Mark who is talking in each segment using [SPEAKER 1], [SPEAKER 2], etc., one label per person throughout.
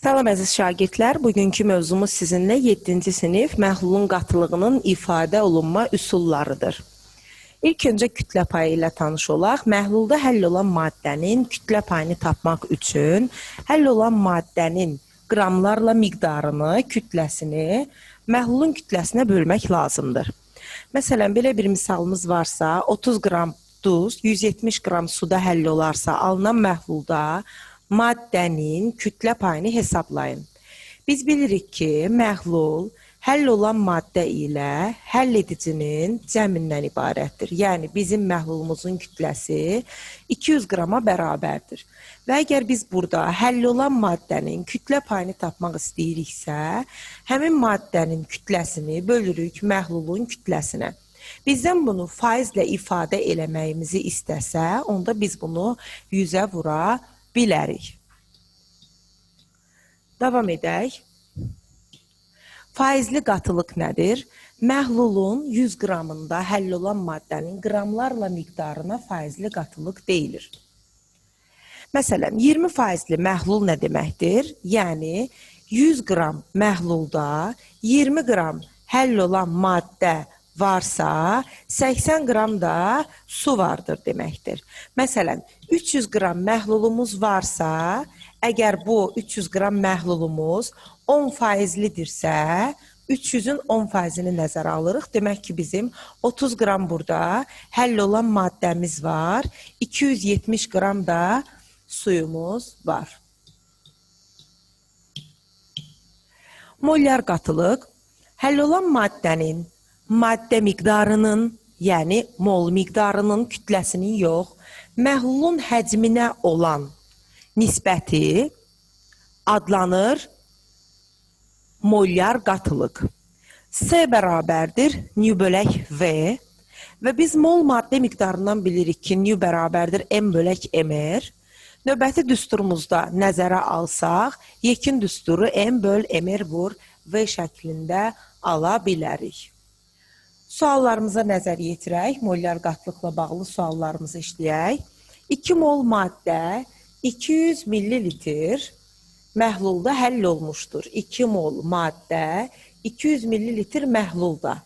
[SPEAKER 1] Salam əziz şagirdlər, bugünkü mövzumuz sizinlə 7-ci sinif məhlulun qatılığının ifadə olunma üsullarıdır. İlk öncə kütlə payı ilə tanış olaq. Məhlulda həll olan maddənin kütlə payını tapmaq üçün həll olan maddənin qramlarla miqdarını, kütləsini məhlulun kütləsinə bölmək lazımdır. Məsələn, belə bir misalımız varsa, 30 qram duz, 170 qram suda həll olarsa, alınan məhlulda maddənin kütlə payını hesablayın. Biz bilirik ki, məhlul həll olan maddə ilə həll edicinin cəmindən ibarətdir. Yəni, bizim məhlulumuzun kütləsi 200 qrama bərabərdir. Və əgər biz burada həll olan maddənin kütlə payını tapmaq istəyiriksə, həmin maddənin kütləsini bölürük məhlulun kütləsinə. Bizdən bunu faizlə ifadə eləməyimizi istəsə, onda biz bunu 100-ə vura bilərik. Davam edək. Faizli qatılıq nədir? Məhlulun 100 qramında həll olan maddənin qramlarla miqdarına faizli qatılıq deyilir. Məsələn, 20 faizli məhlul nə deməkdir? Yəni, 100 qram məhlulda 20 qram həll olan maddə varsa, 80 qram da su vardır deməkdir. Məsələn, 300 qram məhlulumuz varsa, əgər bu 300 qram məhlulumuz 10 faizlidirsə, 300-ün 10 faizini nəzərə alırıq. Demək ki, bizim 30 qram burada həll olan maddəmiz var, 270 qram da suyumuz var. Molyar qatılıq həll olan maddənin maddə miqdarının, yəni mol miqdarının kütləsinin yox, məhlulun həcminə olan nisbəti adlanır molyar qatılıq. S bərabərdir nü bölək V və biz mol maddə miqdarından bilirik ki, nü bərabərdir M bölək MR. Növbəti düsturumuzda nəzərə alsaq, yekun düsturu M böl MR vur V şəklində ala bilərik. Suallarımıza nəzər yetirək, molyar qatılıqla bağlı suallarımızı işləyək. 2 mol maddə 200 millilitr məhlulda həll olmuşdur. 2 mol maddə 200 millilitr məhlulda.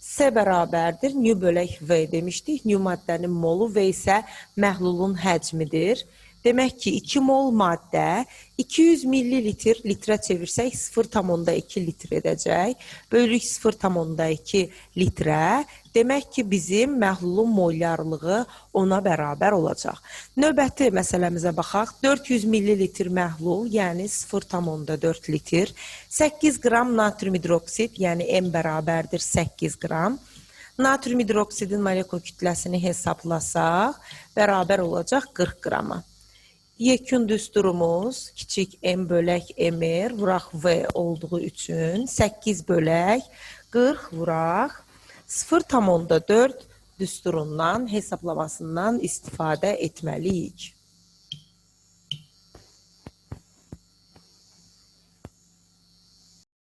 [SPEAKER 1] S bərabərdir, nü bölək V demişdik. Nü maddənin molu, V isə məhlulun həcmidir. Demək ki, 2 mol maddə 200 millilitr litrə çevirsək 0,2 litr edəcək. Bölürük 0,2 litrə. Demək ki, bizim məhlulun molyarlığı ona bərabər olacaq. Növbəti məsələmizə baxaq. 400 millilitr məhlul, yəni 0,4 litr. 8 qram natrium hidroksid, yəni M bərabərdir 8 qram. Natrium hidroksidin molekul kütləsini hesablasaq, bərabər olacaq 40 qrama. Yekun düsturumuz kiçik M bölək MR vuraq V olduğu üçün 8 bölək 40 vuraq 0,4 düsturundan hesablamasından istifadə etməliyik.